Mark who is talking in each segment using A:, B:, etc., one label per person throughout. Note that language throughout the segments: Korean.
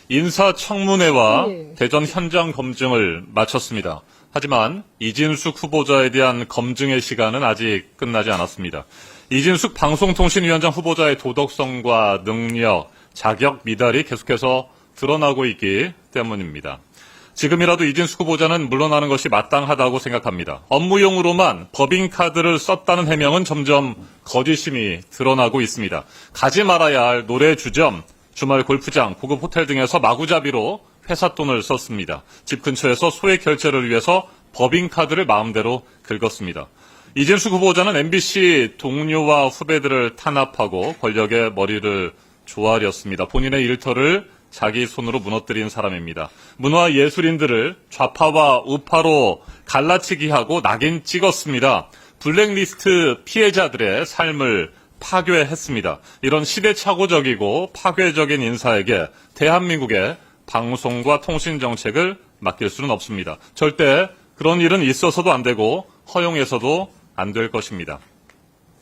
A: 인사청문회와 대전 현장 검증을 마쳤습니다. 하지만 이진숙 후보자에 대한 검증의 시간은 아직 끝나지 않았습니다. 이진숙 방송통신위원장 후보자의 도덕성과 능력, 자격 미달이 계속해서 드러나고 있기 때문입니다. 지금이라도 이진숙 후보자는 물러나는 것이 마땅하다고 생각합니다. 업무용으로만 법인카드를 썼다는 해명은 점점 거짓임이 드러나고 있습니다. 가지 말아야 할 노래 주점, 주말 골프장, 고급 호텔 등에서 마구잡이로 회사 돈을 썼습니다. 집 근처에서 소액 결제를 위해서 법인카드를 마음대로 긁었습니다. 이진숙 후보자는 MBC 동료와 후배들을 탄압하고 권력의 머리를 조아렸습니다. 본인의 일터를 자기 손으로 무너뜨린 사람입니다. 문화예술인들을 좌파와 우파로 갈라치기 하고 낙인 찍었습니다. 블랙리스트 피해자들의 삶을 파괴했습니다. 이런 시대착오적이고 파괴적인 인사에게 대한민국의 방송과 통신정책을 맡길 수는 없습니다. 절대 그런 일은 있어서도 안 되고 허용해서도 안 될 것입니다.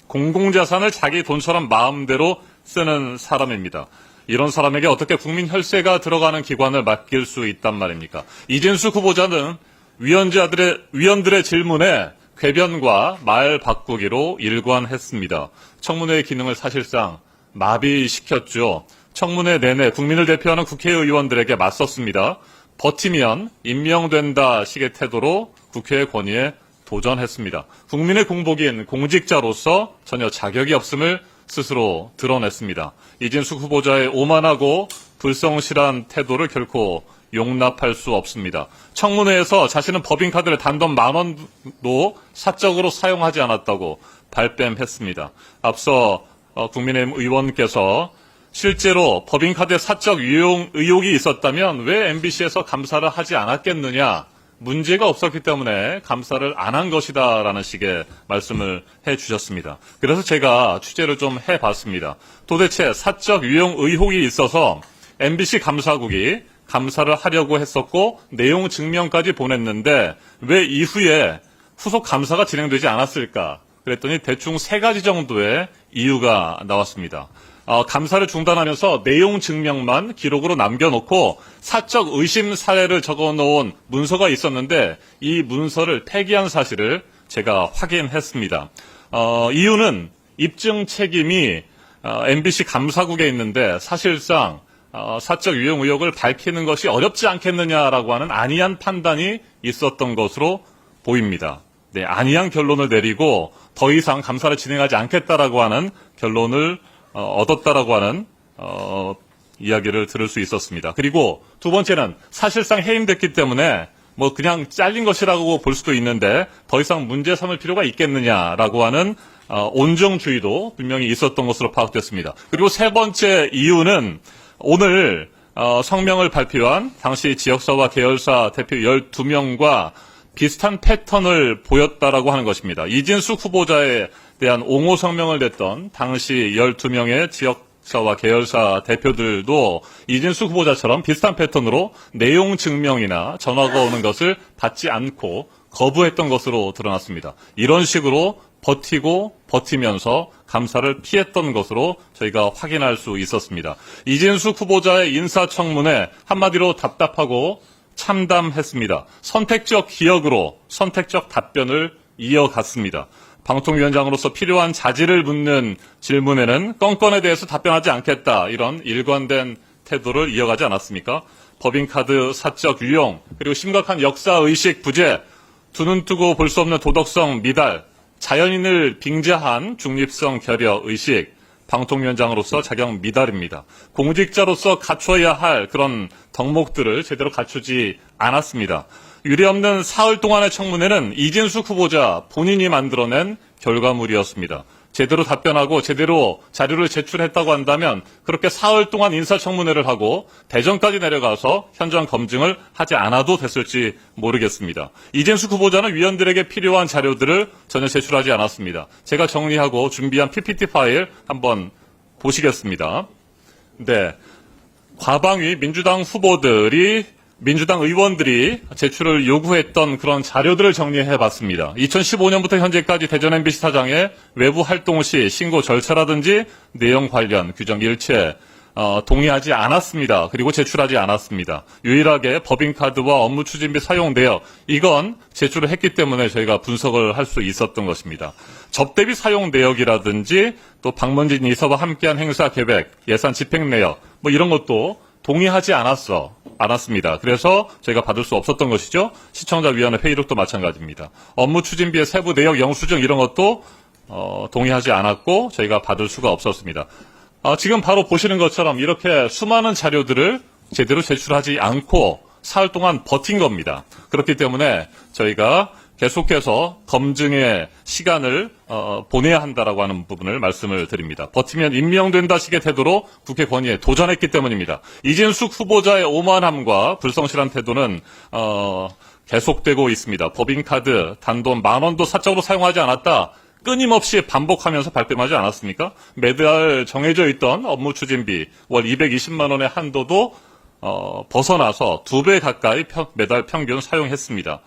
A: 공공자산을 자기 돈처럼 마음대로 쓰는 사람입니다. 이런 사람에게 어떻게 국민 혈세가 들어가는 기관을 맡길 수 있단 말입니까? 이진숙 후보자는 위원들의 질문에 궤변과 말 바꾸기로 일관했습니다. 청문회의 기능을 사실상 마비시켰죠. 청문회 내내 국민을 대표하는 국회의원들에게 맞섰습니다. 버티면 임명된다 식의 태도로 국회의 권위에 도전했습니다. 국민의 공복인 공직자로서 전혀 자격이 없음을 스스로 드러냈습니다. 이진숙 후보자의 오만하고 불성실한 태도를 결코 용납할 수 없습니다. 청문회에서 자신은 법인카드를 단돈 10,000원도 사적으로 사용하지 않았다고 발뺌했습니다. 앞서 국민의힘 의원께서 실제로 법인카드의 사적 유용 의혹이 있었다면 왜 MBC에서 감사를 하지 않았겠느냐, 문제가 없었기 때문에 감사를 안 한 것이다라는 식의 말씀을 해주셨습니다. 그래서 제가 취재를 좀 해봤습니다. 도대체 사적 유용 의혹이 있어서 MBC 감사국이 감사를 하려고 했었고 내용 증명까지 보냈는데 왜 이후에 후속 감사가 진행되지 않았을까? 그랬더니 대충 3가지 정도의 이유가 나왔습니다. 감사를 중단하면서 내용 증명만 기록으로 남겨놓고 사적 의심 사례를 적어놓은 문서가 있었는데 이 문서를 폐기한 사실을 제가 확인했습니다. 이유는 입증 책임이 MBC 감사국에 있는데 사실상 사적 유용 의혹을 밝히는 것이 어렵지 않겠느냐라고 하는 안이한 판단이 있었던 것으로 보입니다. 네, 안이한 결론을 내리고 더 이상 감사를 진행하지 않겠다라고 하는 결론을 얻었다라고 하는 이야기를 들을 수 있었습니다. 그리고 두 번째는 사실상 해임됐기 때문에 뭐 그냥 잘린 것이라고 볼 수도 있는데 더 이상 문제 삼을 필요가 있겠느냐라고 하는 온정주의도 분명히 있었던 것으로 파악됐습니다. 그리고 세 번째 이유는 오늘 성명을 발표한 당시 지역사와 계열사 대표 12명과 비슷한 패턴을 보였다라고 하는 것입니다. 이진숙 후보자에 대한 옹호 성명을 냈던 당시 12명의 지역사와 계열사 대표들도 이진숙 후보자처럼 비슷한 패턴으로 내용 증명이나 전화가 오는 것을 받지 않고 거부했던 것으로 드러났습니다. 이런 식으로 버티고 버티면서 감사를 피했던 것으로 저희가 확인할 수 있었습니다. 이진숙 후보자의 인사청문회 한마디로 답답하고 참담했습니다. 선택적 기억으로 선택적 답변을 이어갔습니다. 방통위원장으로서 필요한 자질을 묻는 질문에는 건건에 대해서 답변하지 않겠다, 이런 일관된 태도를 이어가지 않았습니까? 법인카드 사적 유용, 그리고 심각한 역사의식 부재, 두 눈 뜨고 볼 수 없는 도덕성 미달, 자연인을 빙자한 중립성 결여의식, 방통위원장으로서 자격 미달입니다. 공직자로서 갖춰야 할 그런 덕목들을 제대로 갖추지 않았습니다. 유례없는 사흘 동안의 청문회는 이진숙 후보자 본인이 만들어낸 결과물이었습니다. 제대로 답변하고 제대로 자료를 제출했다고 한다면 그렇게 사흘 동안 인사청문회를 하고 대전까지 내려가서 현장 검증을 하지 않아도 됐을지 모르겠습니다. 이진숙 후보자는 위원들에게 필요한 자료들을 전혀 제출하지 않았습니다. 제가 정리하고 준비한 PPT 파일 한번 보시겠습니다. 네, 과방위 민주당 의원들이 제출을 요구했던 그런 자료들을 정리해봤습니다. 2015년부터 현재까지 대전 MBC 사장의 외부 활동 시 신고 절차라든지 내용 관련 규정 일체, 동의하지 않았습니다. 그리고 제출하지 않았습니다. 유일하게 법인카드와 업무추진비 사용 내역, 이건 제출을 했기 때문에 저희가 분석을 할 수 있었던 것입니다. 접대비 사용 내역이라든지 또 방문진 이사와 함께한 행사 계획, 예산 집행 내역, 뭐 이런 것도 동의하지 않았습니다. 그래서 저희가 받을 수 없었던 것이죠. 시청자위원회 회의록도 마찬가지입니다. 업무추진비의 세부 내역 영수증 이런 것도 동의하지 않았고 저희가 받을 수가 없었습니다. 지금 바로 보시는 것처럼 이렇게 수많은 자료들을 제대로 제출하지 않고 사흘 동안 버틴 겁니다. 그렇기 때문에 저희가 계속해서 검증의 시간을 보내야 한다라고 하는 부분을 말씀을 드립니다. 버티면 임명된다식의 태도로 국회 건의에 도전했기 때문입니다. 이진숙 후보자의 오만함과 불성실한 태도는 계속되고 있습니다. 법인카드, 단돈 10,000원도 사적으로 사용하지 않았다. 끊임없이 반복하면서 발뺌하지 않았습니까? 매달 정해져 있던 업무추진비 월 220만 원의 한도도 벗어나서 2배 가까이 매달 평균 사용했습니다.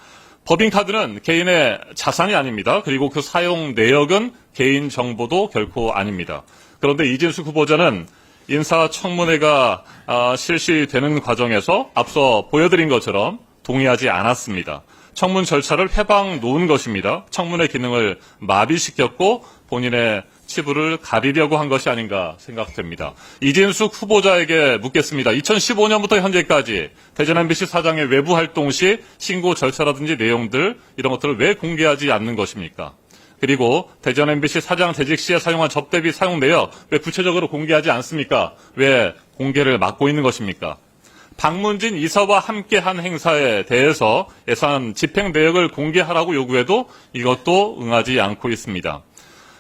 A: 법인카드는 개인의 자산이 아닙니다. 그리고 그 사용 내역은 개인 정보도 결코 아닙니다. 그런데 이진숙 후보자는 인사청문회가 실시되는 과정에서 앞서 보여드린 것처럼 동의하지 않았습니다. 청문 절차를 회방 놓은 것입니다. 청문회 기능을 마비시켰고 본인의 치부를 가리려고 한 것이 아닌가 생각됩니다. 이진숙 후보자에게 묻겠습니다. 2015년부터 현재까지 대전 MBC 사장의 외부 활동 시 신고 절차라든지 내용들 이런 것들을 왜 공개하지 않는 것입니까? 그리고 대전 MBC 사장 재직 시에 사용한 접대비 사용 내역 왜 구체적으로 공개하지 않습니까? 왜 공개를 막고 있는 것입니까? 방문진 이사와 함께한 행사에 대해서 예산 집행 내역을 공개하라고 요구해도 이것도 응하지 않고 있습니다.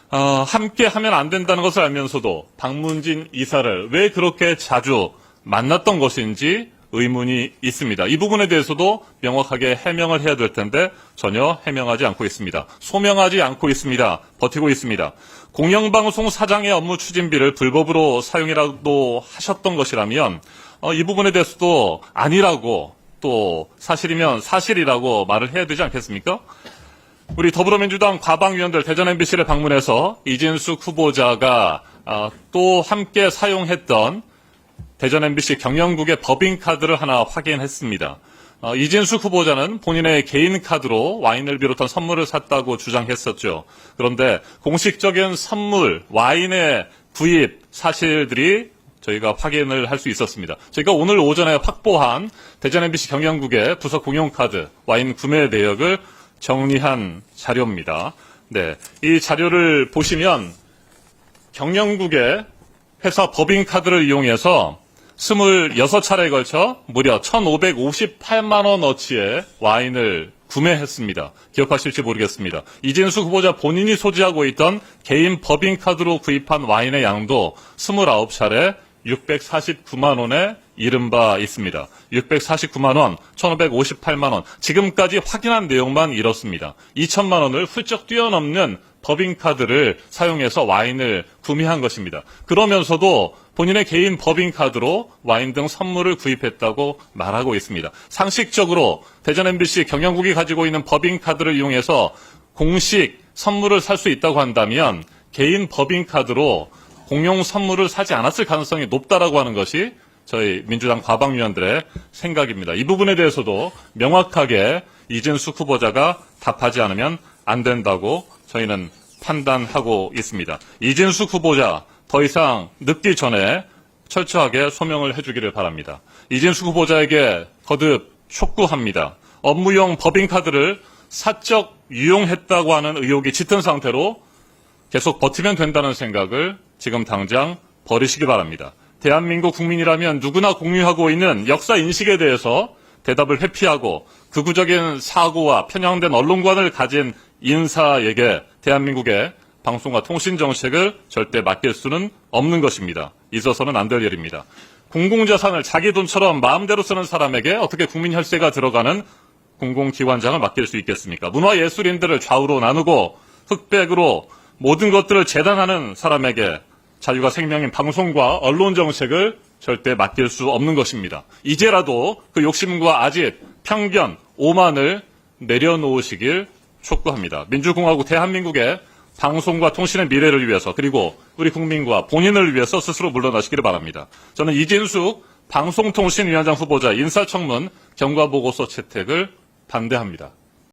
A: 함께하면 안 된다는 것을 알면서도 방문진 이사를 왜 그렇게 자주 만났던 것인지 의문이 있습니다. 이 부분에 대해서도 명확하게 해명을 해야 될 텐데 전혀 해명하지 않고 있습니다. 소명하지 않고 있습니다. 버티고 있습니다. 공영방송 사장의 업무 추진비를 불법으로 사용이라도 하셨던 것이라면 이 부분에 대해서도 아니라고 또 사실이면 사실이라고 말을 해야 되지 않겠습니까? 우리 더불어민주당 과방위원들 대전 MBC를 방문해서 이진숙 후보자가 또 함께 사용했던 대전 MBC 경영국의 법인카드를 하나 확인했습니다. 이진숙 후보자는 본인의 개인 카드로 와인을 비롯한 선물을 샀다고 주장했었죠. 그런데 공식적인 선물, 와인의 구입 사실들이 저희가 확인을 할 수 있었습니다. 저희가 오늘 오전에 확보한 대전 MBC 경영국의 부서 공용카드, 와인 구매 내역을 정리한 자료입니다. 네, 이 자료를 보시면 경영국의 회사 법인카드를 이용해서 26차례에 걸쳐 무려 1,558만 원어치의 와인을 구매했습니다. 기억하실지 모르겠습니다. 이진숙 후보자 본인이 소지하고 있던 개인 법인카드로 구입한 와인의 양도 29차례 649만 원에 이른 바 있습니다. 649만 원, 1,558만 원, 지금까지 확인한 내용만 이렇습니다. 2천만 원을 훌쩍 뛰어넘는 법인카드를 사용해서 와인을 구매한 것입니다. 그러면서도 본인의 개인 법인카드로 와인 등 선물을 구입했다고 말하고 있습니다. 상식적으로 대전 MBC 경영국이 가지고 있는 법인카드를 이용해서 공식 선물을 살 수 있다고 한다면 개인 법인카드로 공용 선물을 사지 않았을 가능성이 높다라고 하는 것이 저희 민주당 과방위원들의 생각입니다. 이 부분에 대해서도 명확하게 이진숙 후보자가 답하지 않으면 안 된다고 저희는 판단하고 있습니다. 이진숙 후보자 더 이상 늦기 전에 철저하게 소명을 해주기를 바랍니다. 이진숙 후보자에게 거듭 촉구합니다. 업무용 법인카드를 사적 유용했다고 하는 의혹이 짙은 상태로 계속 버티면 된다는 생각을 지금 당장 버리시기 바랍니다. 대한민국 국민이라면 누구나 공유하고 있는 역사 인식에 대해서 대답을 회피하고 극우적인 사고와 편향된 언론관을 가진 인사에게 대한민국의 방송과 통신 정책을 절대 맡길 수는 없는 것입니다. 있어서는 안 될 일입니다. 공공자산을 자기 돈처럼 마음대로 쓰는 사람에게 어떻게 국민 혈세가 들어가는 공공기관장을 맡길 수 있겠습니까? 문화예술인들을 좌우로 나누고 흑백으로 모든 것들을 재단하는 사람에게 자유가 생명인 방송과 언론 정책을 절대 맡길 수 없는 것입니다. 이제라도 그 욕심과 아집, 편견, 오만을 내려놓으시길 촉구합니다. 민주공화국 대한민국의 방송과 통신의 미래를 위해서 그리고 우리 국민과 본인을 위해서 스스로 물러나시기를 바랍니다. 저는 이진숙 방송통신위원장 후보자 인사청문 경과보고서 채택을 반대합니다.